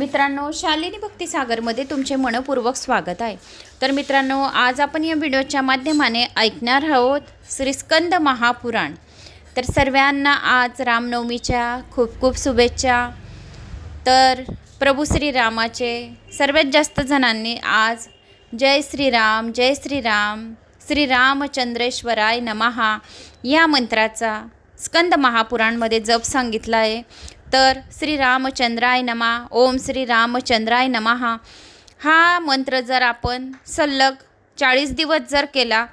मित्रांनो, शालिनी भक्तिसागरमध्ये तुमचे मनपूर्वक स्वागत आहे। तर मित्रांनो, आज आपण या व्हिडिओच्या माध्यमाने ऐकणार आहोत श्री स्कंद महापुराण। तर सर्वांना आज रामनवमीच्या खूप खूप शुभेच्छा। तर प्रभू श्रीरामाचे सर्वात जास्त जणांनी आज जय श्रीराम जय श्रीराम श्रीरामचंद्रेश्वराय नमः या मंत्राचा स्कंद महापुराणमध्ये जप सांगितला आहे। तर श्रीरामचंद्राय नमः, ओम श्रीरामचंद्राय नमः हा मंत्र जर आपण सलग 40 दिवस जर केला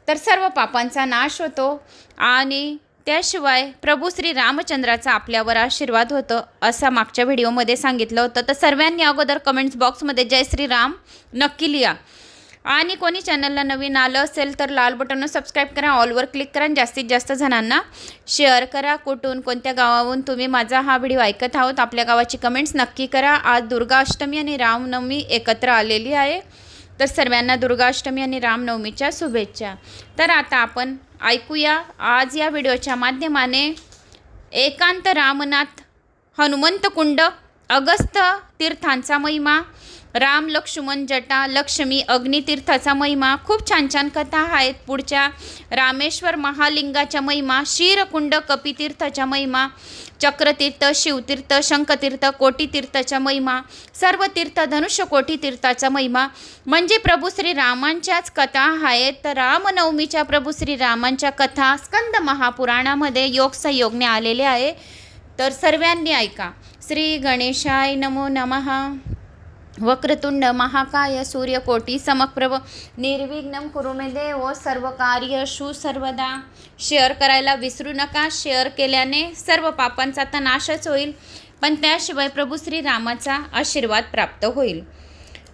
तर सर्व पापांचा नाश होतो आणि त्याशिवाय प्रभू श्री रामचंद्राचा आपल्यावर आशीर्वाद होतो असं मागच्या व्हिडिओमध्ये सांगितलं होतं। तर सर्वांनी अगोदर कमेंट्स बॉक्समध्ये जय श्रीराम नक्की लिहा आणि कोणी चॅनलला नवीन आलं असेल तर लाल बटनवर सबस्क्राईब करा, ऑलवर क्लिक करा आणि जास्तीत जास्त जणांना शेअर करा। कुठून कोणत्या गावावरून तुम्ही माझा हा व्हिडिओ ऐकत आहोत आपल्या गावाची कमेंट्स नक्की करा। आज दुर्गा अष्टमी आणि रामनवमी एकत्र आलेली आहे, तर सर्वांना दुर्गा अष्टमी आणि रामनवमीच्या शुभेच्छा। तर आता आपण ऐकूया आज या व्हिडिओच्या माध्यमाने एकांत रामनाथ हनुमंत कुंड अगस्त्य तीर्थांचा महिमा, राम लक्ष्मण जटा लक्ष्मी अग्नितीर्थाचा महिमा, खूप छान छान कथा आहेत पुढच्या। रामेश्वर महालिंगाच्या महिमा, क्षीरकुंड कपितीर्थाच्या महिमा, चक्रतीर्थ शिवतीर्थ शंखतीर्थ कोटीतीर्थाच्या महिमा, सर्व तीर्थ धनुष्य कोटी तीर्थाचा महिमा म्हणजे प्रभू श्री रामांच्याच कथा आहेत। तर रामनवमीच्या प्रभू श्री रामांच्या कथा स्कंद महापुराणामध्ये योग संयोगने आलेले आहे, तर सर्वांनी ऐका। श्री गणेशाय नमो नमः। वक्रतुंड महाकाय सूर्यकोटी समप्रभ निर्विघ्नं कुरु मे देव सर्व कार्येषु सर्वदा। शेअर करायला विसरू नका, शेअर केल्याने सर्व पापांचा तर नाशच होईल पण त्याशिवाय प्रभू श्री रामाचा आशीर्वाद प्राप्त होईल।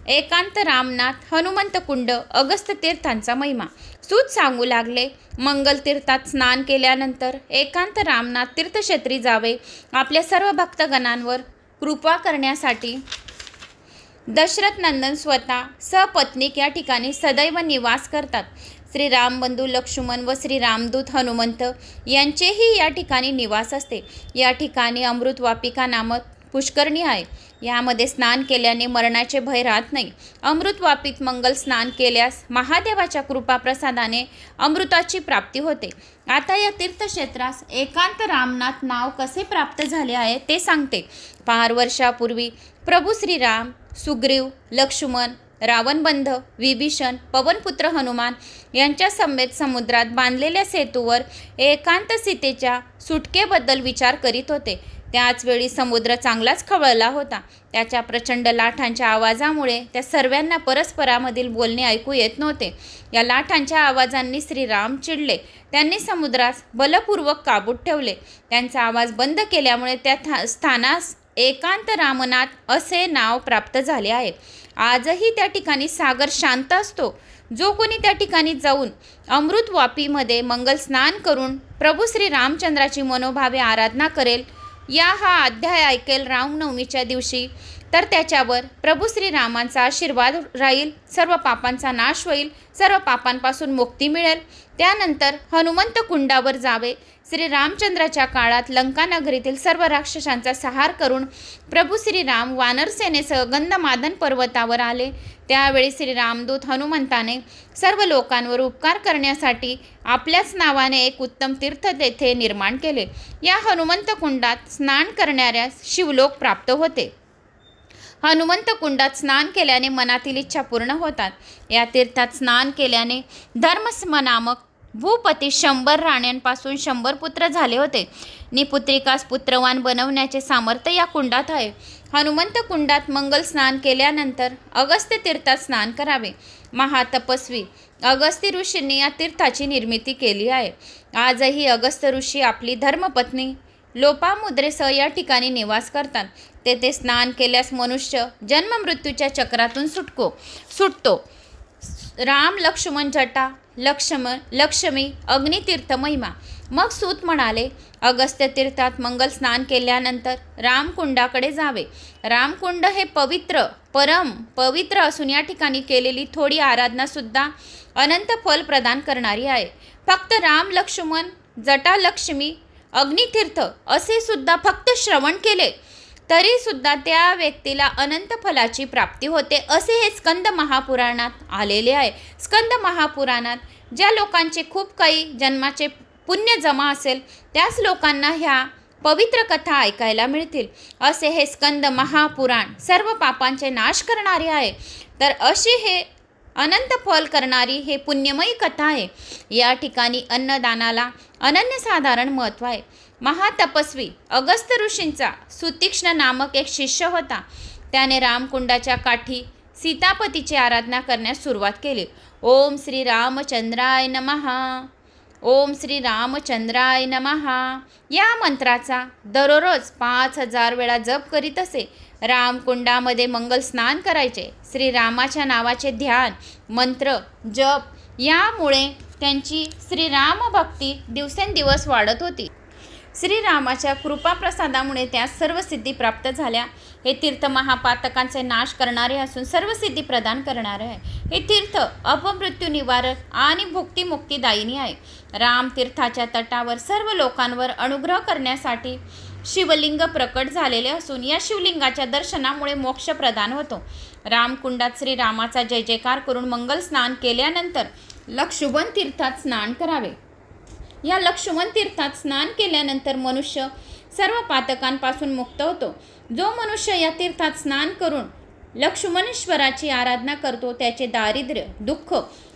एकांत रामनाथ हनुमंत कुंड अगस्त्य तीर्थांचा महिमा। सूत सांगू लागले, मंगल तीर्थात स्नान केल्यानंतर एकांत रामनाथ तीर्थक्षेत्री जावे आपल्या सर्व भक्तगणांवर कृपा करण्यासाठी। दशरथ नंदन स्वतः सपत्नीक या ठिकाणी सदैव निवास करतात। श्री रामबंधू लक्ष्मण व श्री रामदूत हनुमंत यांचेही या ठिकाणी निवास असते। या ठिकाणी अमृतवापिका नामक पुष्करणी आहे, यामध्ये स्नान केल्याने मरणाचे भय राहत नाही। अमृतवापीत मंगल स्नान केल्यास महादेवाच्या कृपा प्रसादाने अमृताची प्राप्ती होते। आता या तीर्थक्षेत्रास एकांत रामनाथ नाव कसे प्राप्त झाले आहे ते सांगते। 5 वर्षापूर्वी प्रभू श्रीराम सुग्रीव लक्ष्मण रावणबंध विभीषण पवनपुत्र हनुमान यांच्या समेत समुद्रात बांधलेल्या सेतूवर एकांत सीतेच्या सुटकेबद्दल विचार करीत होते। त्याचवेळी समुद्र चांगलाच खवळला होता। त्याच्या प्रचंड लाटांच्या आवाजामुळे त्या सर्वांना परस्परामधील बोलणे ऐकू येत नव्हते। या लाटांच्या आवाजांनी श्रीराम चिडले, त्यांनी समुद्रास बलपूर्वक काबूत ठेवले। त्यांचा आवाज बंद केल्यामुळे त्या स्थानास एकांत रामनाथ असे नाव प्राप्त झाले आहे। आजही त्या ठिकाणी सागर शांत असतो। जो कोणी त्या ठिकाणी जाऊन अमृतवापीमध्ये मंगल स्नान करून प्रभू श्री रामचंद्राची मनोभावे आराधना करेल, हा अध्याय ऐकेल रामनवमीच्या दिवशी, तर त्याच्यावर प्रभू श्रीरामांचा आशीर्वाद राहील, सर्व पापांचा नाश होईल, सर्व पापांपासून मुक्ती मिळेल। त्यानंतर हनुमंत कुंडावर जावे। श्री रामचंद्राच्या काळात लंका नगरीतील सर्व राक्षसांचा संहार करून प्रभू श्रीराम वानरसेनेसह गंधमादन पर्वतावर आले। त्यावेळी श्री रामदूत हनुमंताने सर्व लोकांवर उपकार करण्यासाठी आपल्याच नावाने एक उत्तम तीर्थ तेथे निर्माण केले। या हनुमंत कुंडात स्नान करणाऱ्यास शिवलोक प्राप्त होते। हनुमंत कुंडात स्नान केल्याने मनातील इच्छा पूर्ण होतात। या तीर्थात स्नान केल्याने धर्मस्म नामक भूपती 100 राण्यांपासून 100 पुत्र झाले होते। निपुत्रिकास पुत्रवान बनवण्याचे सामर्थ्य या कुंडात आहे। हनुमंत कुंडात मंगल स्नान केल्यानंतर अगस्त्य तीर्थात स्नान करावे। महातपस्वी अगस्त्य ऋषींनी या तीर्थाची निर्मिती केली आहे। आजही अगस्त्य ऋषी आपली धर्मपत्नी लोपामुद्रेसह या ठिकाणी निवास करतात। तेथे स्नान केल्यास मनुष्य जन्ममृत्यूच्या चक्रातून सुटतो। राम लक्ष्मण जटा लक्ष्मी अग्नितीर्थ महिमा। मग सूत म्हणाले, अगस्त्य तीर्थात मंगल स्नान केल्यानंतर रामकुंडाकडे जावे। रामकुंड हे परम पवित्र असून या ठिकाणी केलेली थोडी आराधना सुद्धा अनंत फल प्रदान करणारी आहे। फक्त राम लक्ष्मण जटा लक्ष्मी अग्नितीर्थ असे सुद्धा फक्त श्रवण केले तरी सुद्धा त्या व्यक्तीला अनंत फलाची प्राप्ती होते, असे हे स्कंद महापुराणात आलेले आहे. स्कंद महापुराणात ज्या लोकांचे खूप काही जन्माचे पुण्य जमा असेल त्याच लोकांना ह्या पवित्र कथा ऐकायला मिळतील. असे हे स्कंद महापुराण सर्व पापांचे नाश करणारे आहे. तर अशी हे अनंत फल करणारी हे पुण्यमयी कथा आहे. या ठिकाणी अन्नदानाला अनन्यसाधारण महत्त्व आहे. महातपस्वी अगस्त्य ऋषींचा सुतीक्ष्ण नामक एक शिष्य होता. त्याने रामकुंडाच्या काठी सीतापतीची आराधना करण्यास सुरुवात केली. ओम श्री रामचंद्राय नमः, ओम श्री रामचंद्राय नमः या मंत्राचा दररोज 5000 वेळा जप करीत असे. रामकुंडामध्ये मंगल स्नान करायचे. श्रीरामाच्या नावाचे ध्यान, मंत्र, जप यामुळे त्यांची श्रीराम भक्ती दिवसेंदिवस वाढत होती. श्रीरामाच्या कृपाप्रसादामुळे त्यास सर्व सिद्धी प्राप्त झाल्या. हे तीर्थ महापातकांचे नाश करणारे असून सर्व सिद्धी प्रदान करणारे आहे. हे तीर्थ अपमृत्यू निवारक आणि भुक्तिमुक्तीदायिनी आहे. राम तीर्थाच्या तटावर सर्व लोकांवर अनुग्रह करण्यासाठी शिवलिंग प्रकट झालेले असून या शिवलिंगाच्या दर्शनामुळे मोक्ष प्रदान होतो. रामकुंडात श्रीरामाचा जय जयकार करून मंगल स्नान केल्यानंतर लक्षुभन तीर्थात स्नान करावे. या लक्षुभन तीर्थात स्नान केल्यानंतर मनुष्य सर्व पातकांपासून मुक्त होतो. जो मनुष्य या तीर्थात स्नान करून लक्ष्मणेश्वराची आराधना करतो त्याचे दारिद्र्य दुःख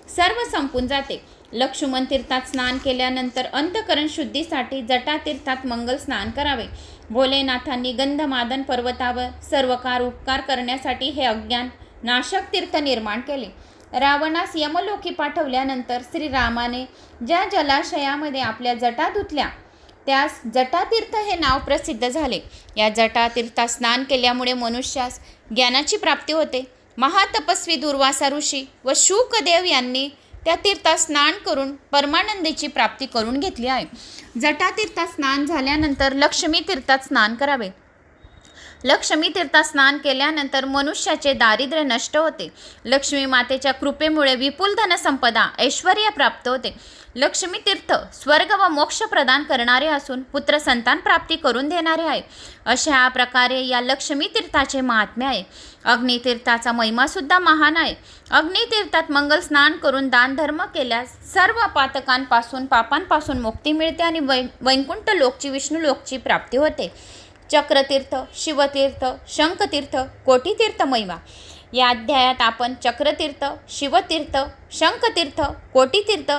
सर्व संपून जाते. लक्ष्मण तीर्थात स्नान केल्यानंतर अंतःकरण शुद्धीसाठी जटातीर्थात मंगल स्नान करावे. भोलेनाथांनी गंधमादन पर्वतावर सर्वकार उपकार करण्यासाठी हे अज्ञान नाशक तीर्थ निर्माण केले. रावणास यमलोकी पाठवल्यानंतर श्रीरामाने ज्या जलाशयामध्ये आपल्या जटा धुतल्या त्यास जटातीर्थ हे नाव प्रसिद्ध झाले. या जटातीर्थात स्नान केल्यामुळे मनुष्यास ज्ञानाची प्राप्ती होते. महातपस्वी दुर्वासा ऋषी व शुकदेव यांनी त्या तीर्थात स्नान करून परमानंदाची प्राप्ती करून घेतली आहे. जटातीर्थात स्नान झाल्यानंतर लक्ष्मी तीर्थात स्नान करावे. लक्ष्मी तीर्थात स्नान केल्यानंतर मनुष्याचे दारिद्र्य नष्ट होते. लक्ष्मी मातेच्या कृपेमुळे विपुल धनसंपदा ऐश्वर्य प्राप्त होते. लक्ष्मी तीर्थ स्वर्ग व मोक्ष प्रदान करणारे असून पुत्र संतान प्राप्ती करून देणारे आहे. अशा प्रकारे या लक्ष्मी तीर्थाचे महात्म्य आहे. अग्नितीर्थाचा महिमासुद्धा महान आहे. अग्नितीर्थात मंगल स्नान करून दान धर्म केल्यास सर्व पातकांपासून पापांपासून मुक्ती मिळते आणि वैकुंठ लोकची विष्णू लोकची प्राप्ती होते. चक्रतीर्थ, शिवतीर्थ, शंखतीर्थ, कोटीतीर्थ महिमा या अध्यायात आपण चक्रतीर्थ, शिवतीर्थ, शंखतीर्थ, कोटीतीर्थ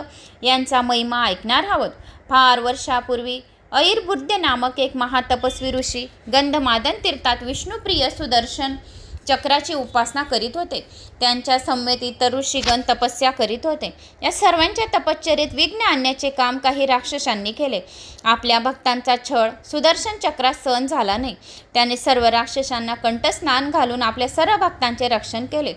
यांचा महिमा ऐकणार आहोत. फार वर्षापूर्वी ऐर्बुद्ध नामक एक महातपस्वी ऋषी गंधमादन तीर्थात विष्णुप्रिय सुदर्शन चक्राची उपासना करीत होते. त्यांच्या संमतीत ऋषीगण तपस्या करीत होते. या सर्वांच्या तपश्चर्येत विघ्न आणण्याचे काम काही राक्षसांनी केले. आपल्या भक्तांचा छळ सुदर्शन चक्रात सहन झाला नाही. त्याने सर्व राक्षसांना कंठस्नान घालून आपल्या सर्व भक्तांचे रक्षण केले.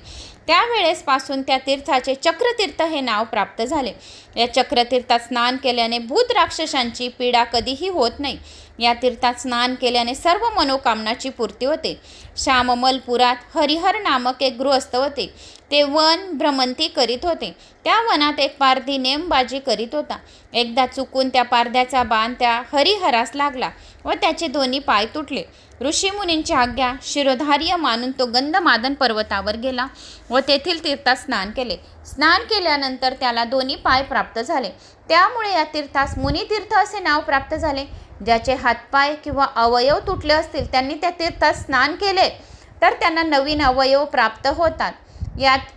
त्यावेळेसपासून त्या तीर्थाचे चक्रतीर्थ हे नाव प्राप्त झाले. या चक्रतीर्थात स्नान केल्याने भूत राक्षसांची पीडा कधीही होत नाही. या तीर्थात स्नान केल्याने सर्व मनोकामनाची पूर्ती होते. श्याममलपुरात हरिहर नामक एक गृहस्थ होते. ते वन भ्रमंती करीत होते. त्या वनात एक पारधी नेमबाजी करीत होता. एकदा चुकून त्या पारध्याचा बाण त्या हरिहरास लागला व त्याचे दोन्ही पाय तुटले. ऋषीमुनींची आज्ञा शिरोधार्य मानून तो गंधमादन पर्वतावर गेला व तेथील तीर्थात स्नान केले. स्नान केल्यानंतर त्याला दोन्ही पाय प्राप्त झाले. त्यामुळे या तीर्थास मुनितीर्थ असे नाव प्राप्त झाले. ज्याचे हातपाय किंवा अवयव तुटले असतील त्यांनी त्या तीर्थात स्नान केले तर त्यांना नवीन अवयव प्राप्त होतात.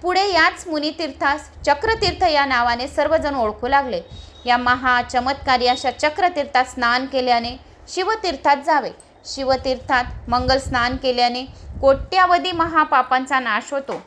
पुढे याच मुनितीर्थास चक्रतीर्थ या नावाने सर्वजण ओळखू लागले. या महाचमत्कारी अशा चक्रतीर्थात स्नान केल्याने शिवतीर्थात जावे. शिवतीर्थात मंगल स्नान केल्याने कोट्यावधी महापापांचा नाश होतो.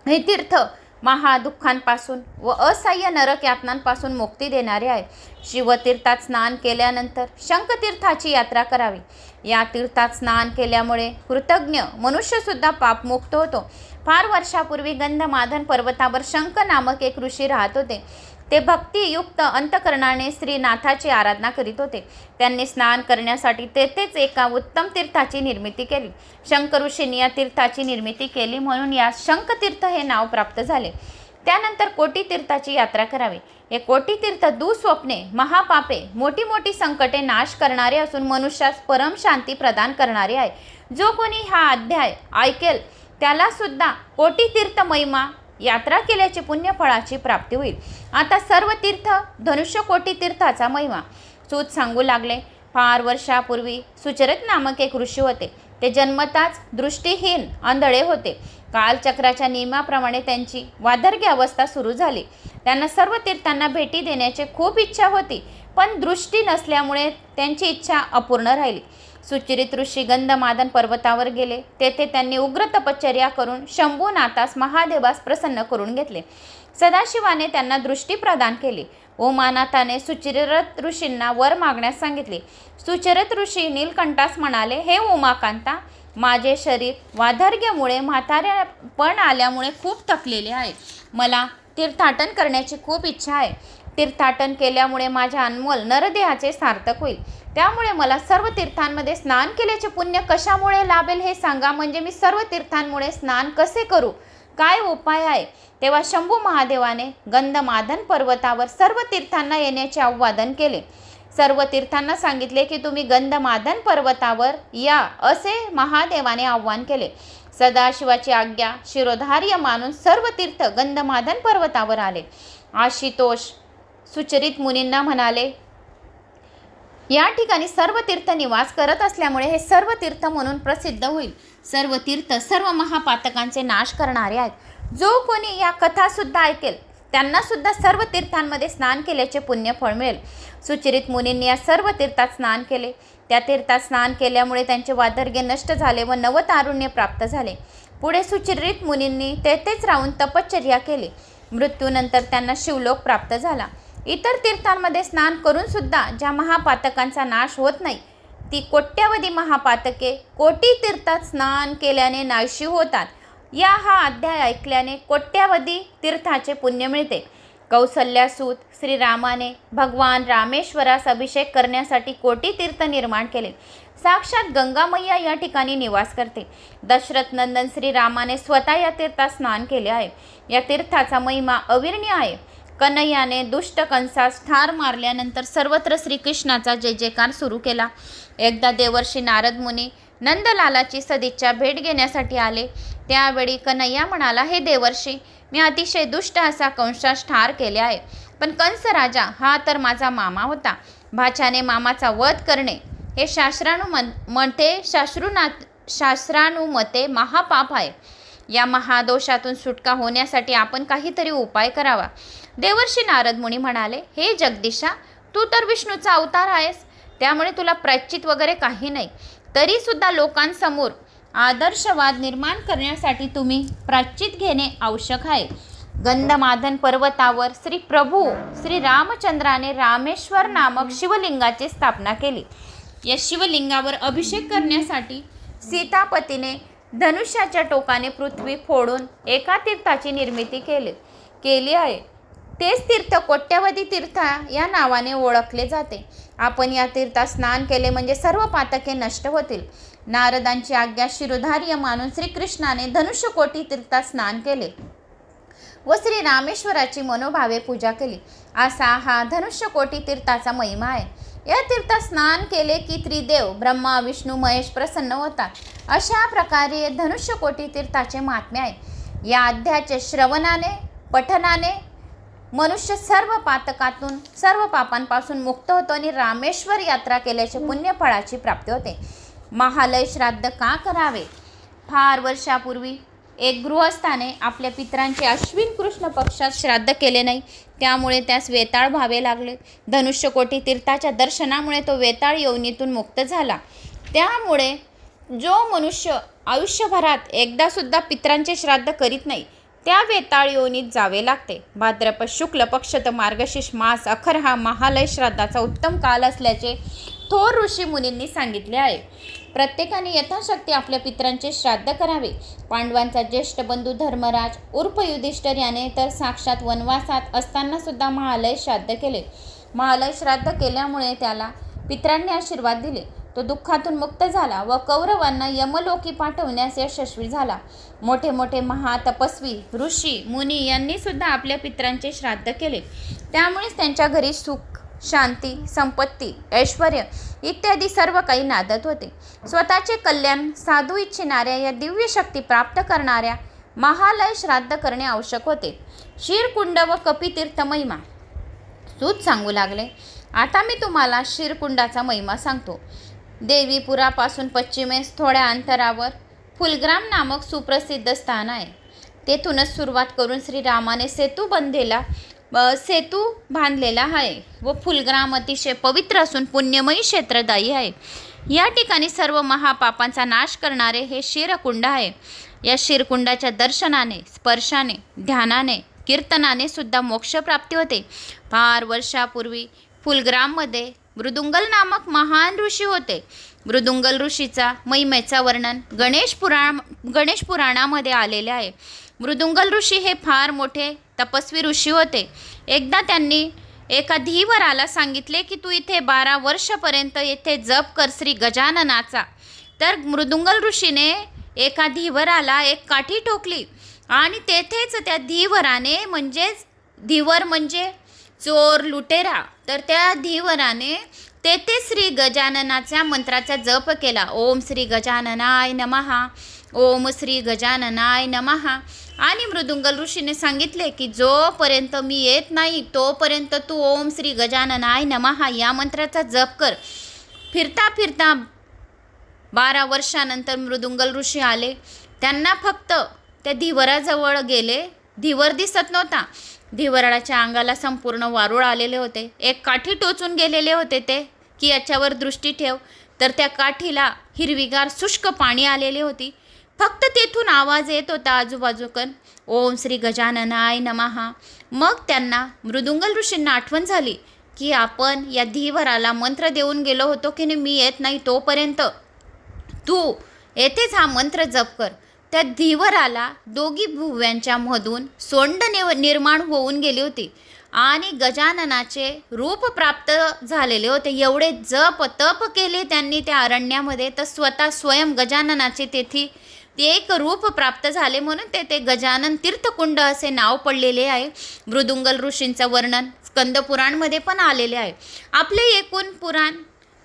हे तीर्थ महादुःखांपासून व असह्य नरक यातनांपासून मुक्ती देणारे आहे. शिवतीर्थात स्नान केल्यानंतर शंखतीर्थाची यात्रा करावी. या तीर्थात स्नान केल्यामुळे कृतज्ञ मनुष्यसुद्धा पापमुक्त होतो. फार वर्षापूर्वी गंधमादन पर्वतावर शंख नामक एक ऋषी राहत होते. ते भक्तियुक्त अंतकरणाने श्रीनाथाची आराधना करीत होते. त्यांनी स्नान करण्यासाठी तेथेच एका उत्तम तीर्थाची निर्मिती केली. शंख ऋषींनी या तीर्थाची निर्मिती केली म्हणून या शंखतीर्थ हे नाव प्राप्त झाले. त्यानंतर कोटीतीर्थाची यात्रा करावी. हे कोटीतीर्थ दुःस्वप्ने, महापापे, मोठी मोठी संकटे नाश करणारे असून मनुष्यास परम शांती प्रदान करणारे आहे. जो कोणी हा अध्याय ऐकेल त्याला सुद्धा कोटीतीर्थ महिमा यात्रा केल्याची पुण्यफळाची प्राप्ती होईल. आता सर्व तीर्थ धनुष्य कोटीतीर्थाचा महिमा सूत सांगू लागले. फार वर्षापूर्वी सुचरित नामक एक ऋषी होते. ते जन्मताच दृष्टीहीन आंधळे होते. कालचक्राच्या नियमाप्रमाणे त्यांची वार्धक्य अवस्था सुरू झाली. त्यांना सर्व तीर्थांना भेटी देण्याची खूप इच्छा होती, पण दृष्टी नसल्यामुळे त्यांची इच्छा अपूर्ण राहिली. सुचरित ऋषी गंधमादन पर्वतावर गेले. तेथे त्यांनी उग्र तपश्चर्या करून शंभूनाथास महादेवास प्रसन्न करून घेतले. सदाशिवाने त्यांना दृष्टी प्रदान केली. उमानाथाने सुचरित ऋषींना वर मागण्यास सांगितले. सुचरित ऋषी नीलकंठास म्हणाले, हे उमाकांता, माझे शरीर वार्धक्यामुळे म्हातारेपण आल्यामुळे खूप थकलेले आहे. मला तीर्थाटन करण्याची खूप इच्छा आहे. तीर्थाटन केल्यामुळे माझ्या अनमोल नरदेहाचे सार्थक होईल. त्यामुळे मला सर्व तीर्थांमध्ये स्नान केल्याचे पुण्य कशामुळे लाभेल हे सांगा. म्हणजे मी सर्व तीर्थांमुळे स्नान कसे करू, काय उपाय आहे. तेव्हा शंभू महादेवाने गंधमादन पर्वतावर सर्व तीर्थांना येण्याचे आवाहन केले. सर्व तीर्थांना सांगितले की तुम्ही गंधमादन पर्वतावर या असे महादेवाने आवाहन केले. सदाशिवाची आज्ञा शिरोधार्य मानून सर्व तीर्थ गंधमादन पर्वतावर आले. आशुतोष सुचरित मुनींना म्हणाले, या ठिकाणी सर्व तीर्थ निवास करत असल्यामुळे हे सर्व तीर्थ म्हणून प्रसिद्ध होईल. सर्व तीर्थ सर्व महापातकांचे नाश करणारे आहेत. जो कोणी या कथा सुद्धा ऐकेल त्यांना सुद्धा सर्व तीर्थांमध्ये स्नान केल्याचे पुण्यफळ मिळेल. सुचरित मुनींनी या सर्व तीर्थात स्नान केले. त्या तीर्थात स्नान केल्यामुळे त्यांचे वार्धक्य नष्ट झाले व नवतारुण्य प्राप्त झाले. पुढे सुचरित मुनींनी तेथेच राहून तपश्चर्या केली. मृत्यूनंतर त्यांना शिवलोक प्राप्त झाला. इतर तीर्थांमध्ये स्नान करून सुद्धा ज्या महापातकांचा नाश होत नाही ती कोट्यावधी महापातके कोटी तीर्थात स्नान केल्याने नाशी होतात. हा अध्याय ऐकल्याने कोट्यावधी तीर्थाचे पुण्य मिळते. कौसल्यासूत श्रीरामाने भगवान रामेश्वरास अभिषेक करण्यासाठी कोटी तीर्थ निर्माण केले. साक्षात गंगा मैया या ठिकाणी निवास करते. दशरथ नंदन श्रीरामाने स्वतः या तीर्थात स्नान केले आहे. या तीर्थाचा महिमा अविरणी आहे. कन्हैयाने दुष्ट कंसास ठार मारल्यानंतर सर्वत्र श्रीकृष्णाचा जय जयकार सुरू केला. एकदा देवर्षी नारद मुनी नंदलालाची सदिच्छा भेट घेण्यासाठी आले. त्यावेळी कन्हैया म्हणाला, हे देवर्षी, मी अतिशय दुष्ट असा कंसास ठार केले आहे. पण कंस राजा हा तर माझा मामा होता. भाच्याने मामाचा वध करणे हे शास्त्रानुमते महापाप आहे. या महादोषातून सुटका होण्यासाठी आपण काहीतरी उपाय करावा. देवर्षी नारद मुनी म्हणाले, हे जगदीशा, तू तर विष्णूचा अवतार आहेस, त्यामुळे तुला प्रायश्चित वगैरे काही नाही. तरी सुद्धा लोकांसमोर आदर्शवाद निर्माण करण्यासाठी तुम्ही प्रायश्चित घेणे आवश्यक आहे. गंधमादन पर्वतावर श्री रामचंद्राने रामेश्वर नामक शिवलिंगाची स्थापना केली. या शिवलिंगावर अभिषेक करण्यासाठी सीतापतीने धनुष्याच्या टोकाने पृथ्वी फोडून एका तीर्थाची निर्मिती केली आहे. तेच तीर्थ कोट्यावधी तीर्थ या नावाने ओळखले जाते. आपण या तीर्थात स्नान केले म्हणजे सर्व पातके नष्ट होतील. नारदांची आज्ञा शिरोधार्य मानून श्रीकृष्णाने धनुष्यकोटी तीर्थात स्नान केले व श्री रामेश्वराची मनोभावे पूजा केली. असा हा धनुष्यकोटी तीर्थाचा महिमा आहे. या तीर्थात स्नान केले की त्रिदेव ब्रह्मा विष्णू महेश प्रसन्न होतात. अशा प्रकारे धनुष्यकोटी तीर्थाचे महात्म्य आहे. या अध्यायाचे श्रवणाने पठनाने मनुष्य सर्व पातकातून सर्व पापांपासून मुक्त होतो आणि रामेश्वर यात्रा केल्याचे पुण्यफळाची प्राप्ती होते. महालय श्राद्ध का करावे? फार वर्षापूर्वी एक गृहस्थाने आपल्या पितरांचे अश्विन कृष्ण पक्षात श्राद्ध केले नाही, त्यामुळे त्यास वेताळ व्हावे लागले. धनुष्यकोटी तीर्थाच्या दर्शनामुळे तो वेताळ योनीतून मुक्त झाला. त्यामुळे जो मनुष्य आयुष्यभरात एकदा सुद्धा पितरांचे श्राद्ध करीत नाही त्या वेताळ योनीत जावे लागते. भाद्रपद शुक्ल पक्ष मार्गशीर्ष मास अखर हा महालय श्राद्धाचा उत्तम काल असल्याचे थोर ऋषी मुनींनी सांगितले आहे. प्रत्येकाने यथाशक्ती आपल्या पितरांचे श्राद्ध करावे. पांडवांचा ज्येष्ठ बंधू धर्मराज उर्फ युधिष्ठिर याने तर साक्षात वनवासात असताना सुद्धा महालय श्राद्ध केले. महालय श्राद्ध केल्यामुळे त्याला पितरांनी आशीर्वाद दिले. तो दुःखातून मुक्त झाला व कौरवांना यमलोकी पाठवण्यास यशस्वी झाला. मोठे मोठे महातपस्वी ऋषी मुनी यांनी सुद्धा आपल्या पितरांचे श्राद्ध केले. त्यामुळेच त्यांच्या घरी सुख, शांती, संपत्ती, ऐश्वर्य इत्यादी सर्व काही नांदत होते. स्वतःचे कल्याण साधू इच्छिणाऱ्या या दिव्य शक्ती प्राप्त करणाऱ्या महालय श्राद्ध करणे आवश्यक होते. क्षीरकुंड व कपितीर्थ महिमा. सूत सांगू लागले, आता मी तुम्हाला क्षीरकुंडाचा महिमा सांगतो. देवीपुरापासून पश्चिमेस थोड्या अंतरावर फुलग्राम नामक सुप्रसिद्ध स्थान आहे. तेथूनच सुरुवात करून श्रीरामाने सेतू बांधलेला आहे व फुलग्राम अतिशय पवित्र असून पुण्यमयी क्षेत्रदायी आहे. या ठिकाणी सर्व महापापांचा नाश करणारे हे क्षीरकुंड आहे. या क्षीरकुंडाच्या दर्शनाने, स्पर्शाने, ध्यानाने, कीर्तनाने सुद्धा मोक्षप्राप्ती होते. फार वर्षापूर्वी फुलग्राममध्ये मृदुंगल नामक महान ऋषी होते. मृदुंगल ऋषीचा महिमेचा वर्णन गणेश पुराणामध्ये आलेले आहे. मृदुंगल ऋषी हे फार मोठे तपस्वी ऋषी होते. एकदा त्यांनी एका धीवराला सांगितले की तू इथे 12 वर्षापर्यंत येथे जप कर श्री गजाननाचा. तर मृदुंगल ऋषीने एका धीवराला एक काठी ठोकली आणि तेथेच त्या धीवराने, म्हणजेच धीवर म्हणजे चोर, लुटेरा, तर त्या धीवराने तेथे श्री गजाननाच्या मंत्राचा जप केला. ओम श्री गजाननाय नमः, ओम श्री गजाननाय नमः. आणि मृदुंगल ऋषीने सांगितले की जोपर्यंत मी येत नाही तोपर्यंत तू ओम श्री गजाननाय नमः या मंत्राचा जप कर. फिरता फिरता 12 वर्षानंतर मृदुंगल ऋषी आले. त्यांना फक्त त्या धीवराजवळ गेले. धीवर दिसत नव्हता. धीवराच्या अंगाला संपूर्ण वारूळ आलेले होते. एक काठी टोचून गेलेले होते ते की याच्यावर दृष्टी ठेव. तर त्या काठीला हिरवीगार शुष्क पाणी आलेले होती. फक्त तेथून आवाज येत होता आजूबाजूकन, ओम श्री गजाननाय नमः. मग त्यांना मृदुंगल ऋषींना आठवण झाली की आपण या धीवराला मंत्र देऊन गेलो होतो की मी येत नाही तोपर्यंत तू येथेच हा मंत्र जप कर. त्या धीवराला दोघी भुव्यांच्या मधून सोंड निर्माण होऊन गेली होती आणि गजाननाचे रूप प्राप्त झालेले होते. एवढे जप तप केले त्यांनी त्या अरण्यामध्ये, तर स्वतः स्वयं गजाननाचे तेथे एक रूप प्राप्त झाले. म्हणून ते गजानन तीर्थकुंड असे नाव पडलेले आहे. मृदुंगल ऋषींचं वर्णन स्कंद पुराणमध्ये पण आलेले आहे. आपले एकूण पुराण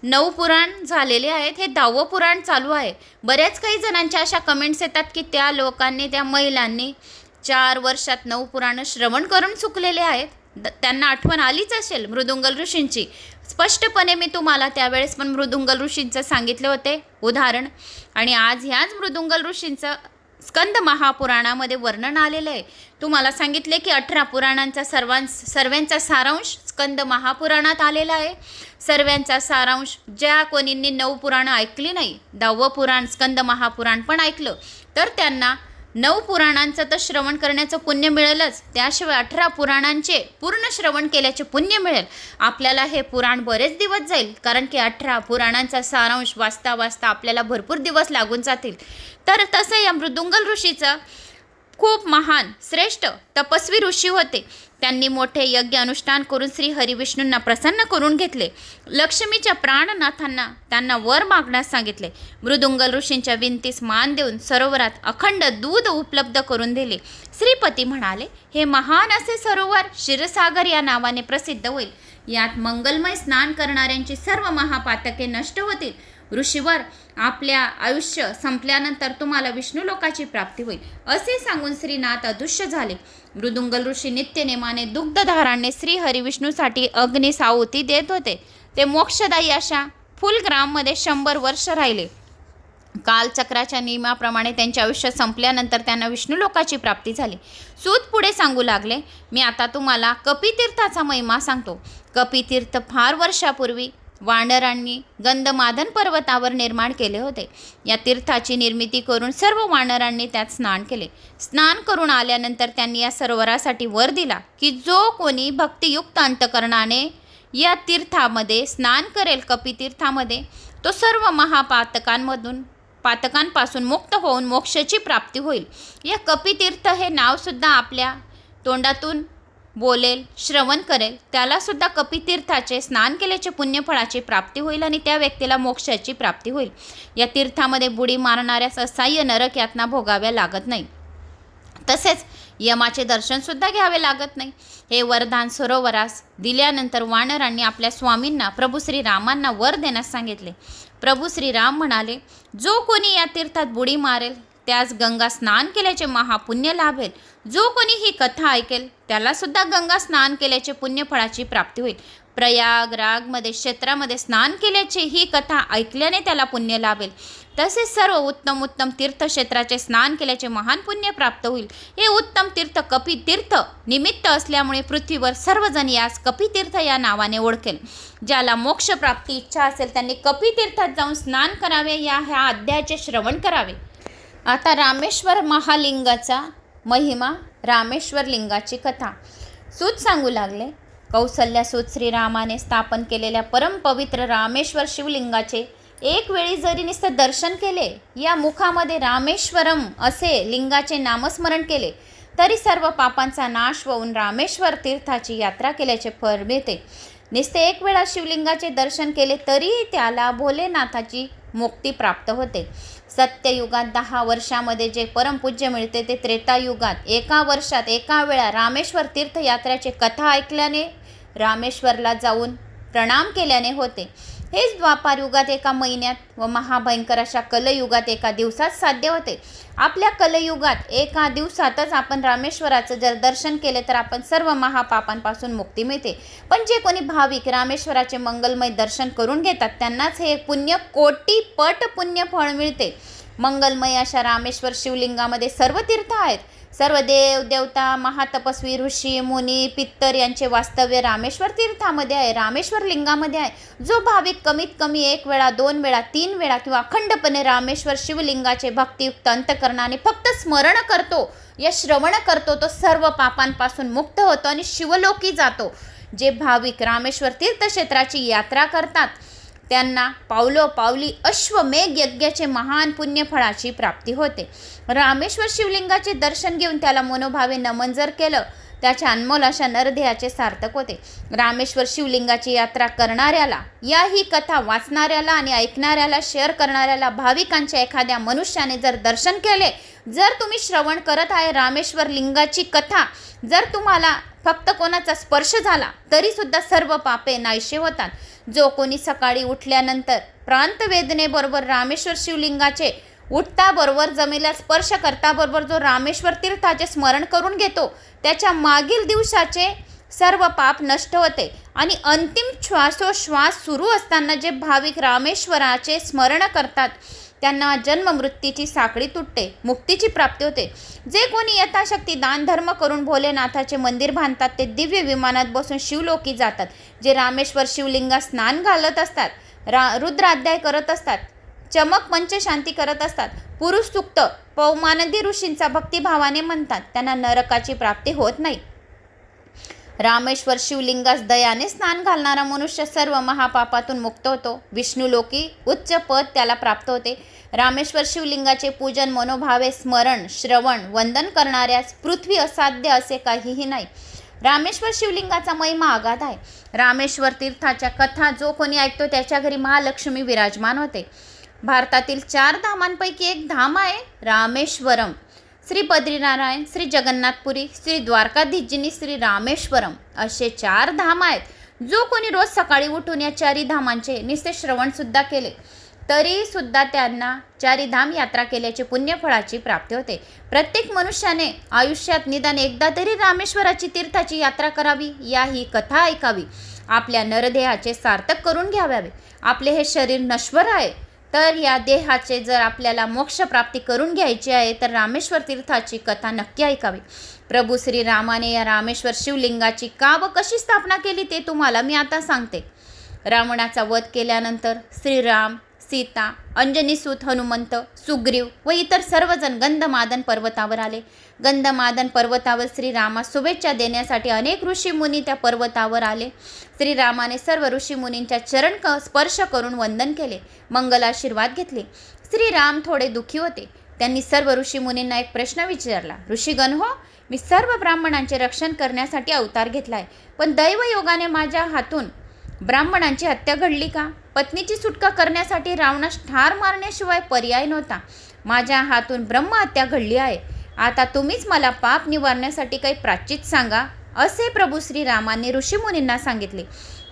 9 पुराण झालेले आहेत. हे 10वं पुराण चालू आहे. बऱ्याच काही जणांच्या अशा कमेंट्स येतात की त्या लोकांनी, त्या महिलांनी 4 वर्षात 9 पुराणं श्रवण करून चुकलेले आहेत. त्यांना आठवण आलीच असेल मृदुंगल ऋषींची. स्पष्टपणे मी तुम्हाला त्यावेळेस पण मृदुंगल ऋषींचं सांगितले होते उदाहरण. आणि आज ह्याच मृदुंगल ऋषींचं स्कंद महापुराणामध्ये वर्णन आलेलं आहे. तुम्हाला सांगितले की 18 पुराणांचा सर्वांचा सारांश स्कंद महापुराणात आलेला आहे. सर्वांचा सारांश ज्या कोणींनी 9 पुराणं ऐकली नाही, 10वं पुराण स्कंद महापुराण पण ऐकलं, तर त्यांना 9 पुराणांचं तर श्रवण करण्याचं पुण्य मिळेलच, त्याशिवाय 18 पुराणांचे पूर्ण श्रवण केल्याचे पुण्य मिळेल. आपल्याला हे पुराण बरेच दिवस जाईल, कारण की 18 पुराणांचा सारांश वाचता वाचता आपल्याला भरपूर दिवस लागून जातील. तर तसं या मृदुंगल ऋषीचं खूप महान श्रेष्ठ तपस्वी ऋषी होते. त्यांनी मोठे यज्ञ अनुष्ठान करून श्री हरिविष्णूंना प्रसन्न करून घेतले. लक्ष्मीच्या प्राणनाथांना त्यांना वर मागण्यास सांगितले. मृदुंगल ऋषींच्या विनंतीस मान देऊन सरोवरात अखंड दूध उपलब्ध करून दिले. श्रीपती म्हणाले, हे महान असे सरोवर क्षीरसागर या नावाने प्रसिद्ध होईल. यात मंगलमय स्नान करणाऱ्यांची सर्व महापातके नष्ट होतील. ऋषीवर आपल्या आयुष्य संपल्यानंतर तुम्हाला विष्णुलोकाची प्राप्ती होईल, असे सांगून श्रीनाथ अदृश्य झाले. मृदुंगल ऋषी नित्यनेमाने दुग्धधाराने श्री हरिविष्णूसाठी अग्नीस आहुती देत होते. ते मोक्षदायी अशा फुलग्राममध्ये 100 वर्ष राहिले. कालचक्राच्या नियमाप्रमाणे त्यांचे आयुष्य संपल्यानंतर त्यांना विष्णुलोकाची प्राप्ती झाली. सूत पुढे सांगू लागले, मी आता तुम्हाला कपितीर्थाचा महिमा सांगतो. कपितीर्थ फार वर्षापूर्वी वानरांनी गंधमादन पर्वतावर निर्माण केले होते. या तीर्थाची निर्मिती करून सर्व वानरांनी त्यात स्नान केले. स्नान करून आल्यानंतर त्यांनी या सरोवरासाठी वर दिला की जो कोणी भक्तियुक्त अंतकरणाने या तीर्थामध्ये स्नान करेल, कपितीर्थामध्ये, तो सर्व पातकांपासून मुक्त होऊन मोक्षाची प्राप्ती होईल. या कपितीर्थ हे नावसुद्धा आपल्या तोंडातून बोलेल, श्रवण करेल त्यालासुद्धा कपितीर्थाचे स्नान केल्याचे पुण्यफळाची प्राप्ती होईल आणि त्या व्यक्तीला मोक्षाची प्राप्ती होईल. या तीर्थामध्ये बुडी मारणाऱ्यास असह्य नरक यातना भोगाव्या लागत नाही. तसेच यमाचे दर्शनसुद्धा घ्यावे लागत नाही. हे वरदान सरोवरास दिल्यानंतर वानरांनी आपल्या स्वामींना प्रभू श्रीरामांना वर देण्यास सांगितले. प्रभू श्रीराम म्हणाले, जो कोणी या तीर्थात बुडी मारेल त्यास गंगा स्नान केल्याचे महापुण्य लाभेल. जो कोणी ही कथा ऐकेल त्यालासुद्धा गंगा स्नान केल्याचे पुण्यफळाची प्राप्ती होईल. प्रयागराजमध्ये क्षेत्रामध्ये स्नान केल्याचे ही कथा ऐकल्याने त्याला पुण्य लाभेल. तसेच सर्व उत्तम उत्तम तीर्थक्षेत्राचे स्नान केल्याचे महान पुण्य प्राप्त होईल. हे उत्तम तीर्थ कपितीर्थ निमित्त असल्यामुळे पृथ्वीवर सर्वजण यास कपितीर्थ या नावाने ओळखेल. ज्याला मोक्ष प्राप्ती इच्छा असेल त्यांनी कपितीर्थात जाऊन स्नान करावे. ह्या अध्यायाचे श्रवण करावे. आता रामेश्वर महालिंगाचा महिमा, रामेश्वर लिंगाची कथा. सूत सांगू लागले, कौसल्यासूत श्रीरामाने स्थापन केलेल्या परमपवित्र रामेश्वर शिवलिंगाचे एक वेळी जरी नुसतं दर्शन केले, या मुखामध्ये रामेश्वरम असे लिंगाचे नामस्मरण केले तरी सर्व पापांचा नाश होऊन रामेश्वर तीर्थाची यात्रा केल्याचे फळ मिळते. नुसते एक वेळा शिवलिंगाचे दर्शन केले तरीही त्याला भोलेनाथाची मुक्ती प्राप्त होते. सत्ययुगात 10 वर्षामध्ये जे परमपूज्य मिळते ते त्रेतायुगात 1 वर्षात 1 वेळा रामेश्वर तीर्थयात्रेची कथा ऐकल्याने, रामेश्वरला जाऊन प्रणाम केल्याने होते. हेच द्वापार युगात 1 महिन्यात व महाभयंकर अशा कलयुगात 1 दिवसात साध्य होते. आपल्या कलयुगात 1 दिवसातच आपण रामेश्वराचं जर दर्शन केले तर आपण सर्व महापापांपासून मुक्ती मिळते. पण जे कोणी भाविक रामेश्वराचे मंगलमय दर्शन करून घेतात त्यांनाच हे पुण्य कोटीपट पुण्य फळ मिळते. मंगलमय अशा रामेश्वर शिवलिंगामध्ये सर्व तीर्थ आहेत. सर्व देव देवता, महातपस्वी, ऋषी, मुनी, पित्तर यांचे वास्तव्य रामेश्वर तीर्थामध्ये आहे, रामेश्वर लिंगामध्ये आहे. जो भाविक कमीत कमी 1 वेळा, 2 वेळा, 3 वेळा किंवा अखंडपणे रामेश्वर शिवलिंगाचे भक्तियुक्त अंतकरणाने फक्त स्मरण करतो या श्रवण करतो तो सर्व पापांपासून मुक्त होतो आणि शिवलोकी जातो. जे भाविक रामेश्वर तीर्थक्षेत्राची यात्रा करतात त्यांना पावलोपावली अश्वमेघ यज्ञाचे महान पुण्यफळाची प्राप्ती होते. रामेश्वर शिवलिंगाचे दर्शन घेऊन त्याला मनोभावे नमन जर केलं त्याच्या अनमोल अशा नरदेहाचे सार्थक होते. रामेश्वर शिवलिंगाची यात्रा करणाऱ्याला, या ही कथा वाचणाऱ्याला आणि ऐकणाऱ्याला, शेअर करणाऱ्याला, भाविकांच्या एखाद्या मनुष्याने जर दर्शन केले, जर तुम्ही श्रवण करत आहे रामेश्वर लिंगाची कथा, जर तुम्हाला फक्त कोणाचा स्पर्श झाला तरीसुद्धा सर्व पापे नाहीसे होतात. जो कोणी सकाळी उठल्यानंतर प्रांतवेदनेबरोबर रामेश्वर शिवलिंगाचे उठताबरोबर जमिनीला स्पर्श करताबरोबर जो रामेश्वर तीर्थाचे स्मरण करून घेतो त्याच्या मागील दिवसाचे सर्व पाप नष्ट होते आणि अंतिम श्वासोश्वास सुरू असताना जे भाविक रामेश्वराचे स्मरण करतात त्यांना जन्ममृत्यूची साखळी तुटते, मुक्तीची प्राप्ती होते. जे कोणी यथाशक्ती दान धर्म करून भोलेनाथाचे मंदिर बांधतात ते दिव्य विमानात बसून शिवलोकी जातात. जे रामेश्वर शिवलिंगात स्नान घालत असतात, रुद्राध्याय करत असतात, चमक पंचशांती करत असतात, पुरुष सूक्त पौमानदी ऋषींचा भक्तिभावाने म्हणतात, त्यांना नरकाची प्राप्ती होत नाही. रामेश्वर शिवलिंगास दयाने स्नान घालणारा मनुष्य सर्व महापापातून मुक्त होतो. विष्णुलोकी उच्च पद त्याला प्राप्त होते. रामेश्वर शिवलिंगाचे पूजन, मनोभावे स्मरण, श्रवण, वंदन करणाऱ्यास पृथ्वी असाध्य असे काहीही नाही. रामेश्वर शिवलिंगाचा महिमा अगाध आहे. रामेश्वर तीर्थाच्या कथा जो कोणी ऐकतो त्याच्या घरी महालक्ष्मी विराजमान होते. भारतातील 4 धामांपैकी एक धाम आहे रामेश्वरम. श्री बद्रीनारायण, श्री जगन्नाथपुरी, श्री द्वारकाधीशजिनी, श्री रामेश्वरम असे 4 धाम आहेत. जो कोणी रोज सकाळी उठून या 4 धामांचे निस्ते श्रवणसुद्धा केले तरीसुद्धा त्यांना 4 धाम यात्रा केल्याची पुण्यफळाची प्राप्ती होते. प्रत्येक मनुष्याने आयुष्यात निदान एकदा तरी रामेश्वराची तीर्थाची यात्रा करावी, या ही कथा ऐकावी, आपल्या नरदेहाचे सार्थक करून घ्यावे. आपले हे शरीर नश्वर आहे तर या देहाचे जर आपल्याला मोक्षप्राप्ती करून घ्यायची आहे तर रामेश्वर तीर्थाची कथा नक्की ऐकावी. प्रभू श्रीरामाने या रामेश्वर शिवलिंगाची का व कशी स्थापना केली ते तुम्हाला मी आता सांगते. रावणाचा वध केल्यानंतर श्रीराम, सीता, अंजनीसूत हनुमंत, सुग्रीव व इतर सर्वजण गंधमादन पर्वतावर आले. गंधमादन पर्वतावर श्रीरामास शुभेच्छा देण्यासाठी अनेक ऋषीमुनी त्या पर्वतावर आले. श्रीरामाने सर्व ऋषीमुनींच्या चरण स्पर्श करून वंदन केले, मंगलाशीर्वाद घेतले. श्रीराम थोडे दुःखी होते. त्यांनी सर्व ऋषीमुनींना एक प्रश्न विचारला. ऋषीगण हो, मी सर्व ब्राह्मणांचे रक्षण करण्यासाठी अवतार घेतलाय, पण दैवयोगाने माझ्या हातून ब्राह्मणांची हत्या घडली का? पत्नीची सुटका करण्यासाठी रावणास ठार मारण्याशिवाय पर्याय नव्हता. माझ्या हातून ब्रह्महत्या घडली आहे. आता तुम्हीच मला पाप निवारण्यासाठी काही प्रायश्चित सांगा, असे प्रभू श्रीरामांनी ऋषीमुनींना सांगितले.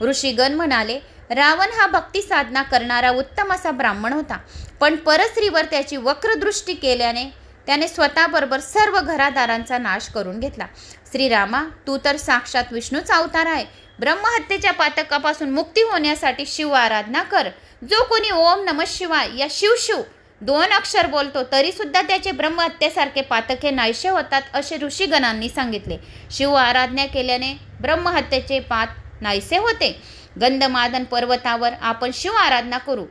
ऋषीगण म्हणाले, रावण हा भक्ती साधना करणारा उत्तम असा ब्राह्मण होता, पण परस्त्रीवर त्याची वक्रदृष्टी केल्याने त्याने स्वतःबरोबर सर्व घरादारांचा नाश करून घेतला. श्रीरामा, तू तर साक्षात विष्णूचा अवतार आहे. ब्रह्महत्येच्या पातकापासून मुक्ती होण्यासाठी शिव आराधना कर. जो कोणी ओम नमः शिवाय या शिव 2 अक्षर बोलतो तरी सुद्धा त्याचे ब्रह्महत्येसारखे पातके नाहीसे होतात, असे ऋषीगणांनी सांगितले. शिव आराधना केल्याने ब्रह्महत्येचे पात नाहीसे होते. गंधमादन पर्वतावर आपण शिव आराधना करू.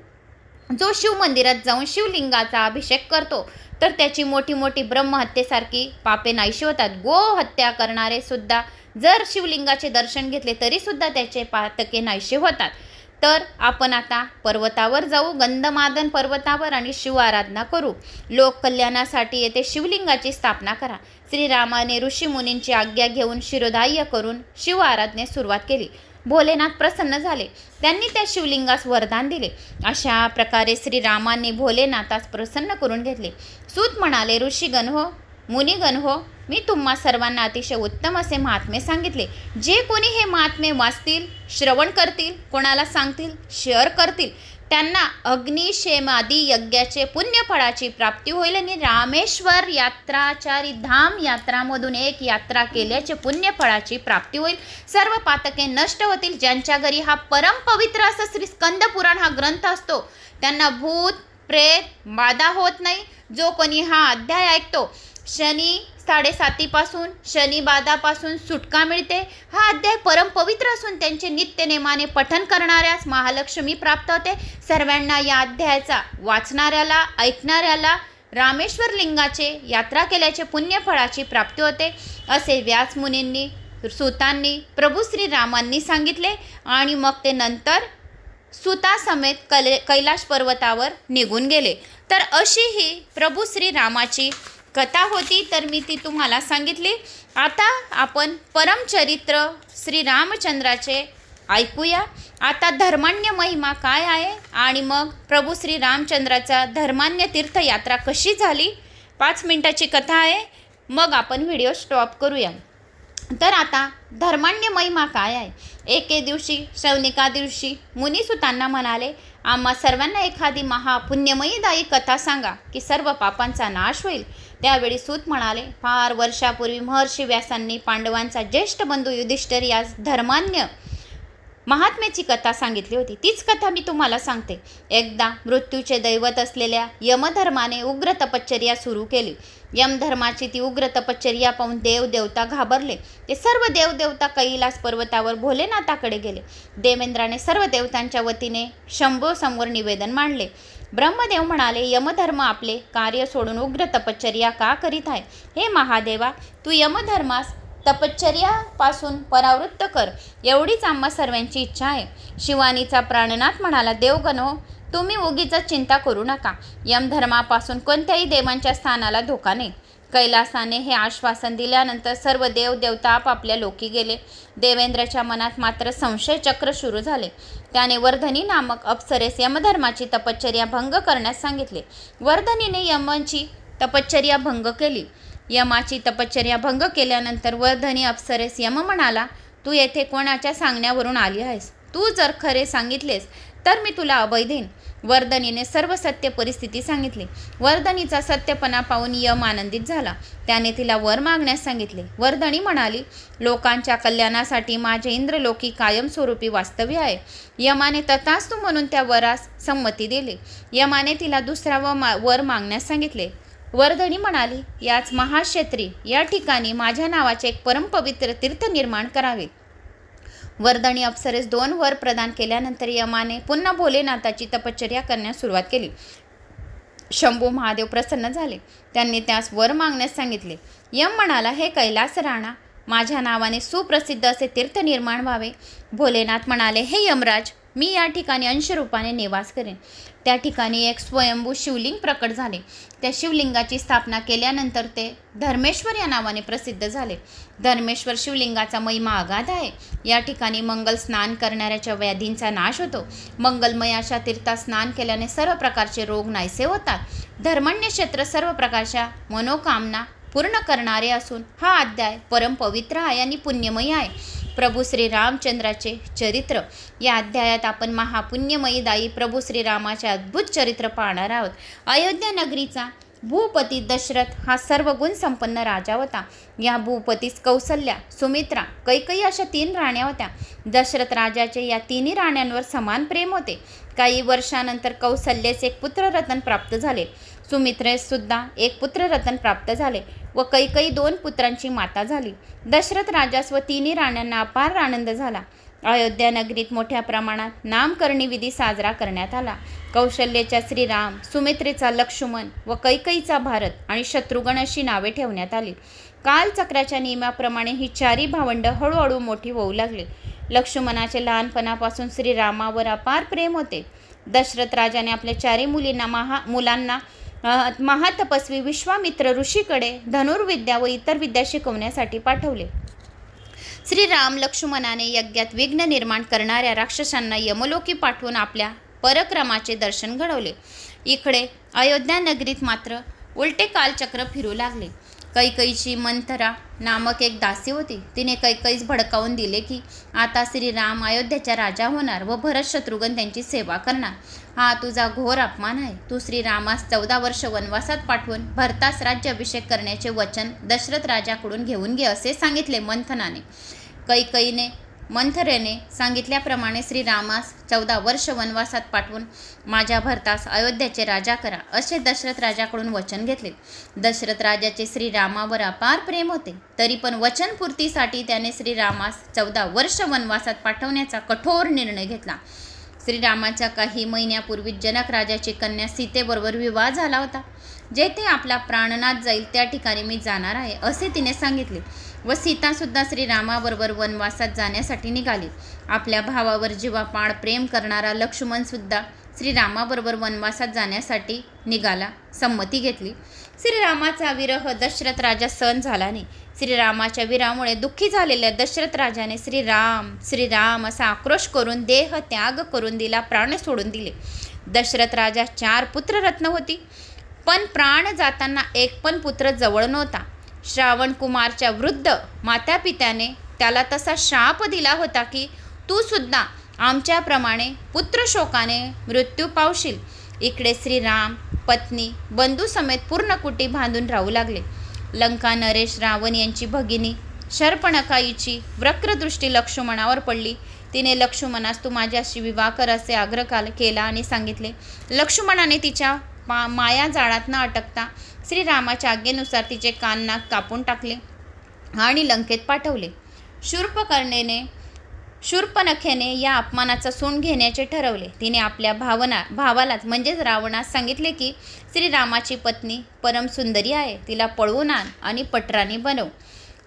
जो शिव मंदिरात जाऊन शिवलिंगाचा अभिषेक करतो तर त्याची मोठी मोठी ब्रह्महत्येसारखी पापे नाहीशी होतात. गो हत्या करणारे सुद्धा जर शिवलिंगाचे दर्शन घेतले तरी सुद्धा त्याचे पातके नाहीशी होतात. तर आपण आता पर्वतावर जाऊ, गंधमादन पर्वतावर, आणि शिव आराधना करू. लोक कल्याणासाठी येथे शिवलिंगाची स्थापना करा. श्रीरामाने ऋषीमुनींची आज्ञा घेऊन शिरोधार्य करून शिव आराधनेस सुरुवात केली. भोलेनाथ प्रसन्न झाले. त्यांनी त्या शिवलिंगास वरदान दिले. अशा प्रकारे श्रीरामांनी भोलेनाथास प्रसन्न करून घेतले. सूत म्हणाले, ऋषीगण हो, मुनिगण हो, मी तुम्हा सर्वांना अतिशय उत्तम असे महात्मे सांगितले. जे कोणी हे महात्मे वाचतील, श्रवण करतील, कोणाला सांगतील, शेअर करतील, त्यांना अग्निशेमादी यज्ञाचे पुण्यफळाची प्राप्ती होईल आणि रामेश्वर यात्राचारी धाम यात्रामधून एक यात्रा केल्याचे पुण्यफळाची प्राप्ती होईल. सर्व पातके नष्ट होतील. ज्यांच्या घरी हा परम पवित्र असा श्री स्कंद पुराण हा ग्रंथ असतो त्यांना भूत प्रेत बाधा होत नाही. जो कोणी हा अध्याय ऐकतो शनी 7:30पासून शनी बाधापासून सुटका मिळते. हा अध्याय परम पवित्र असून त्यांचे नित्य नेमाने पठन करणाऱ्यास महालक्ष्मी प्राप्त होते. सर्वांना या अध्यायाचा वाचणाऱ्याला ऐकणाऱ्याला रामेश्वर लिंगाचे यात्रा केल्याचे पुण्यफळाची प्राप्ती होते, असे व्यास मुनींनी सुतांनी प्रभू श्रीरामांनी सांगितले. आणि मग ते नंतर सुतासमेत कैलाश पर्वतावर निघून गेले. तर अशी ही प्रभू श्रीरामाची कथा होती, तर मी ती तुम्हाला सांगितली. आता आपण परमचरित्र श्रीरामचंद्राचे ऐकूया. आता धर्मान्य महिमा काय आहे आणि मग प्रभू श्रीरामचंद्राचा धर्मान्य तीर्थयात्रा कशी झाली, 5 मिनिटाची कथा आहे. मग आपण व्हिडिओ स्टॉप करूया. तर आता धर्मान्य महिमा काय आहे. एके दिवशी शौनिका दिवशी मुनिसुतांना म्हणाले, आम्हा सर्वांना एखादी महापुण्यमयीदायी कथा सांगा की सर्व पापांचा नाश होईल. त्यावेळी सूत म्हणाले, फार वर्षापूर्वी महर्षी व्यासांनी पांडवांचा ज्येष्ठ बंधू युधिष्ठिर यास धर्मान्य महात्म्याची कथा सांगितली होती. तीच कथा मी तुम्हाला सांगते. एकदा मृत्यूचे दैवत असलेल्या यमधर्माने उग्र तपश्चर्या सुरू केली. यमधर्माची ती उग्र तपश्चर्या पाहून देवदेवता घाबरले. ते सर्व देवदेवता कैलास पर्वतावर भोलेनाथाकडे गेले. देवेंद्राने सर्व देवतांच्या वतीने शंभो समोर निवेदन मांडले. ब्रह्मदेव म्हणाले, यमधर्म आपले कार्य सोडून उग्र तपश्चर्या का करीत आहे. हे महादेवा, तू यमधर्मास तपश्चर्यापासून परावृत्त कर, एवढीच आम्हा सर्वांची इच्छा आहे. शिवानीचा प्राणनाथ म्हणाला, देवगणो, तुम्ही उगीच चिंता करू नका. यमधर्मापासून कोणत्याही देवांच्या स्थानाला धोका नाही. कैलासाने हे आश्वासन दिल्यानंतर सर्व देवदेवता आपापल्या लोकी गेले. देवेंद्राच्या मनात मात्र संशय चक्र सुरू झाले. त्याने वर्धनी नामक अप्सरेस यमधर्माची तपश्चर्या भंग करण्यास सांगितले. वर्धनीने यमांची तपश्चर्या भंग केली. यमाची तपश्चर्या भंग केल्यानंतर वर्धनी अप्सरेस यम म्हणाला, तू येथे कोणाच्या सांगण्यावरून आली आहेस. तू जर खरे सांगितलेस तर मी तुला अभय देईन. वर्धनीने सर्व सत्य परिस्थिती सांगितली. वर्धनीचा सत्यपणा पाहून यम आनंदित झाला. त्याने तिला वर मागण्यास सांगितले. वर्धनी म्हणाली, लोकांच्या कल्याणासाठी माझे इंद्रलोकी कायमस्वरूपी वास्तव्य आहे. यमाने तथास्तु म्हणून त्या वरास संमती दिली. यमाने तिला दुसरा वर मागण्यास सांगितले. वर्धनी म्हणाली, याच महाक्षेत्री या ठिकाणी माझ्या नावाचे एक परमपवित्र तीर्थ निर्माण करावे. वर्धनी अप्सरेस 2 वर प्रदान केल्यानंतर यमाने पुन्हा भोलेनाथाची तपश्चर्या करण्यास सुरुवात केली. शंभू महादेव प्रसन्न झाले. त्यांनी त्यास वर मागण्यास सांगितले. यम म्हणाला, हे कैलास राणा, माझ्या नावाने सुप्रसिद्ध असे तीर्थ निर्माण व्हावे. भोलेनाथ म्हणाले, हे यमराज, मी या ठिकाणी अंशरूपाने निवास करेन. त्या ठिकाणी एक स्वयंभू शिवलिंग प्रकट झाले. त्या शिवलिंगाची स्थापना केल्यानंतर ते धर्मेश्वर या नावाने प्रसिद्ध झाले. धर्मेश्वर शिवलिंगाचा महिमा अगाध आहे. या ठिकाणी मंगल स्नान करणाऱ्याच्या व्याधींचा नाश होतो. मंगलमय अशा तीर्थात स्नान केल्याने सर्व प्रकारचे रोग नाहीसे होतात. धर्मण्य क्षेत्र सर्व प्रकारच्या मनोकामना पूर्ण करणारे असून हा अध्याय परम पवित्र आहे आणि पुण्यमयी आहे. प्रभू श्रीरामचंद्राचे चरित्र. या अध्यायात आपण महापुण्यमयीदायी प्रभू श्रीरामाचे अद्भुत चरित्र पाहणार आहोत. अयोध्या नगरीचा भूपती दशरथ हा सर्व गुण संपन्न राजा होता. या भूपतीस कौसल्या, सुमित्रा, कैकेयी अशा 3 राण्या होत्या. दशरथ राजाचे या 3 राण्यांवर समान प्रेम होते. काही वर्षानंतर कौसल्यास एक पुत्ररत्न प्राप्त झाले. सुमित्रेस सुद्धा एक पुत्ररत्न प्राप्त झाले व कैकेयी 2 पुत्रांची माता झाली. दशरथ राजास व 3 राण्यांना अपार आनंद झाला. अयोध्या नगरीत मोठ्या प्रमाणात नामकरणी विधी साजरा करण्यात आला. कौशल्याच्या श्रीराम, सुमित्रेचा लक्ष्मण व कैकेयीचा भारत आणि शत्रुघ्न अशी नावे ठेवण्यात आली. कालचक्राच्या नियमाप्रमाणे ही 4 भावंड हळूहळू मोठी होऊ लागली. लक्ष्मणाचे लहानपणापासून श्रीरामावर अपार प्रेम होते. दशरथ राजाने आपल्या 4 मुलांना महातपस्वी विश्वामित्र ऋषीकडे धनुर्विद्या व इतर विद्या शिकवण्यासाठी पाठवले. श्रीराम लक्ष्मणाने यज्ञात विघ्न निर्माण करणाऱ्या राक्षसांना यमलोकी पाठवून आपल्या पराक्रमाचे दर्शन घडवले. इकडे अयोध्या नगरीत मात्र उलटे कालचक्र फिरू लागले. कैकेयीची मंथरा नामक एक दासी होती. तिने कैकेयीस भडकावून दिले की आता श्रीराम अयोध्येचा राजा होणार व भरत शत्रुघ्न त्यांची सेवा करणार. हा तुझा घोर अपमान आहे. तू श्रीरामास 14 वर्ष वनवासात पाठवून भरतास राज्याभिषेक करण्याचे वचन दशरथ राजाकडून घेऊन घे असे सांगितले मंथनाने. कैकेयीने मंथरेने सांगितल्याप्रमाणे श्रीरामास 14 वर्ष वनवासात पाठवून माझ्या भरतास अयोध्येचे राजा करा असे दशरथ राजाकडून वचन घेतले. दशरथ राजाचे श्रीरामावर अपार प्रेम होते. तरी पण वचनपूर्तीसाठी त्याने श्रीरामास 14 वर्ष वनवासात पाठवण्याचा कठोर निर्णय घेतला. श्रीरामाच्या काही महिन्यापूर्वी जनक राजाची कन्या सीतेबरोबर विवाह झाला होता. जेथे आपला प्राणनाथ जाईल त्या ठिकाणी मी जाणार आहे असे तिने सांगितले व सीतासुद्धा श्रीरामाबरोबर वनवासात जाण्यासाठी निघाली. आपल्या भावावर जीवापाड प्रेम करणारा लक्ष्मणसुद्धा श्रीरामाबरोबर वनवासात जाण्यासाठी निघाला, संमती घेतली. श्रीरामाचा विरह दशरथ राजा सहन झाला नाही. श्रीरामाच्या विरहामुळे दुःखी झालेल्या दशरथ राजाने श्रीराम श्रीराम असा आक्रोश करून देह त्याग करून दिला, प्राण सोडून दिले. दशरथ राजा 4 पुत्ररत्न होती, पण प्राण जाताना एक पण पुत्र जवळ नव्हता. श्रावण कुमारच्या वृद्ध मातापित्याने त्याला तसा शाप दिला होता की तू सुद्धा आमच्याप्रमाणे पुत्रशोकाने मृत्यू पावशील. इकडे श्रीराम पत्नी बंधूसमेत पूर्ण कुटी बांधून राहू लागले. लंका नरेश रावण यांची भगिनी शर्पणखाईची वक्रदृष्टी लक्ष्मणावर पडली. तिने लक्ष्मणास तू माझ्याशी विवाह कर असे आग्रह केला आणि सांगितले. लक्ष्मणाने तिच्या माया जाळात न अटकता श्रीरामाच्या आज्ञेनुसार तिचे कान नाक कापून टाकले आणि लंकेत पाठवले. शूर्पणखेने या अपमानाचा सूड घेण्याचे ठरवले. तिने आपल्या भावालाच म्हणजेच रावणास सांगितले की श्रीरामाची पत्नी परमसुंदरी आहे, तिला पळवून आण आणि पटराणी बनव.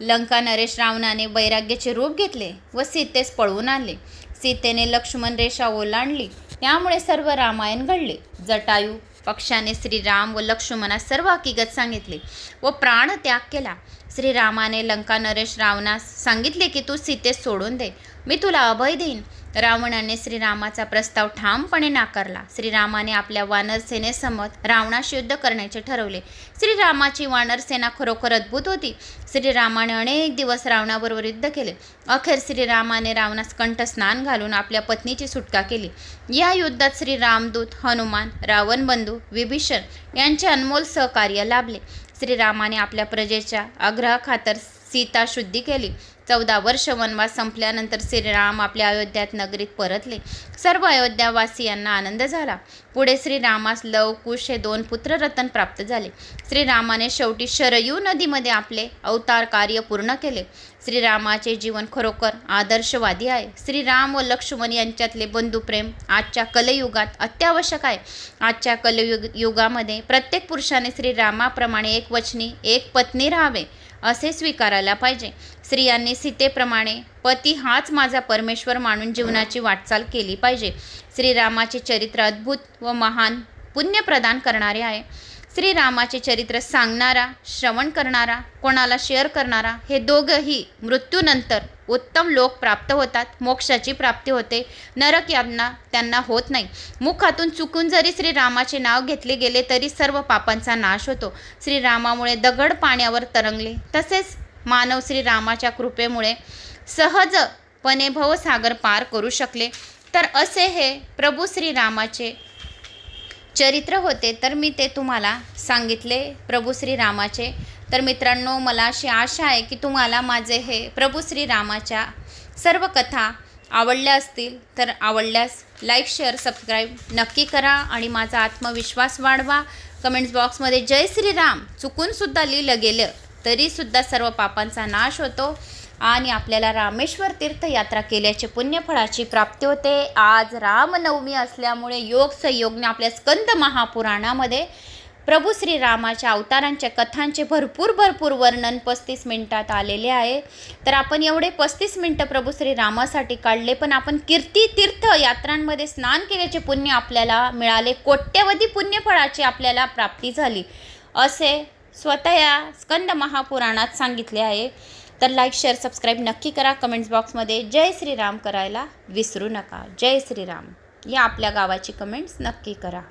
लंका नरेश रावणाने वैराग्याचे रूप घेतले व सीतेस पळवून आणले. सीतेने लक्ष्मण रेषा ओलांडली, त्यामुळे सर्व रामायण घडले. जटायू पक्षाने श्रीराम व लक्ष्मणास सर्व हकीकत सांगितले व प्राण त्याग केला. श्रीरामाने लंका नरेश रावणास सांगितले की तू सीतेस सोडून दे, मी तुला अभय देईन. रावणाने श्रीरामाचा प्रस्ताव ठामपणे नाकारला. श्रीरामाने आपल्या वानरसेनेसमोर रावणाशी युद्ध करण्याचे ठरवले. श्रीरामाची वानरसेना खरोखर अद्भुत होती. श्रीरामाने अनेक दिवस रावणाबरोबर युद्ध केले. अखेर श्रीरामाने रावणास कंठस्नान घालून आपल्या पत्नीची सुटका केली. या युद्धात श्रीरामदूत हनुमान, रावण बंधू विभीषण यांचे अनमोल सहकार्य लाभले. श्रीरामाने आपल्या प्रजेच्या आग्रहाखातर सीता शुद्धी केली. 14 वर्ष वनवास संपल्यानंतर श्रीराम आपल्या अयोध्यात नगरीत परतले. सर्व अयोध्यावासियांना आनंद झाला. पुढे श्रीरामास लव कुश हे 2 पुत्ररत्न प्राप्त झाले. श्रीरामाने शेवटी शरयू नदीमध्ये आपले अवतार कार्य पूर्ण केले. श्रीरामाचे जीवन खरोखर आदर्शवादी आहे. श्रीराम व लक्ष्मण यांच्यातले बंधुप्रेम आजच्या कलयुगात अत्यावश्यक आहे. आजच्या युगामध्ये प्रत्येक पुरुषाने श्रीरामाप्रमाणे एक वचनी एक पत्नी राहावे असे स्वीकारायला पाहिजे. स्त्रियांनी सीतेप्रमाणे पती हाच माझा परमेश्वर मानून जीवनाची वाटचाल केली पाहिजे. श्रीरामाचे चरित्र अद्भुत व महान पुण्य प्रदान करणारे आहे. श्रीरामाचे चरित्र सांगणारा, श्रवण करणारा, कोणाला शेअर करणारा हे दोघंही मृत्यूनंतर उत्तम लोक प्राप्त होतात, मोक्षाची प्राप्ती होते, नरक यातना त्यांना होत नाही. मुखातून चुकून जरी श्रीरामाचे नाव घेतले गेले तरी सर्व पापांचा नाश होतो. श्रीरामामुळे दगड पाण्यावर तरंगले, तसेच मानव श्रीरामाच्या कृपेमुळे सहजपणे भवसागर पार करू शकले. तर असे हे प्रभू श्रीरामाचे चरित्र होते. तर मी ते तुम्हाला सांगितले प्रभू श्रीरामाचे. तर मित्रांनो, मला अशी आशा आहे की तुम्हाला माझे हे प्रभू श्रीरामाच्या सर्व कथा आवडल्या असतील. तर आवडल्यास लाईक, शेअर, सबस्क्राईब नक्की करा आणि माझा आत्मविश्वास वाढवा. कमेंट्स बॉक्समध्ये जय श्रीराम चुकूनसुद्धा लिहिलं गेलं तरीसुद्धा सर्व पापांचा नाश होतो आणि आपल्याला रामेश्वर तीर्थयात्रा केल्याचे पुण्यफळाची प्राप्ती होते. आज रामनवमी असल्यामुळे योग संयोगने आपल्या स्कंद महापुराणामध्ये प्रभू श्रीरामाच्या अवतारांच्या कथांचे भरपूर वर्णन 35 मिनिटात आलेले आहे. तर आपण एवढे 35 मिनिटं प्रभू श्रीरामासाठी काढले, पण आपण कीर्ती तीर्थ यात्रांमध्ये स्नान केल्याचे पुण्य आपल्याला मिळाले, कोट्यवधी पुण्यफळाची आपल्याला प्राप्ती झाली, असे स्वतः या स्कंद महापुराणात सांगितले आहे. तर लाईक, शेअर, सबस्क्राईब नक्की करा. कमेंट्स बॉक्समध्ये जय श्रीराम करायला विसरू नका. जय श्रीराम या आपल्या गावाची कमेंट्स नक्की करा.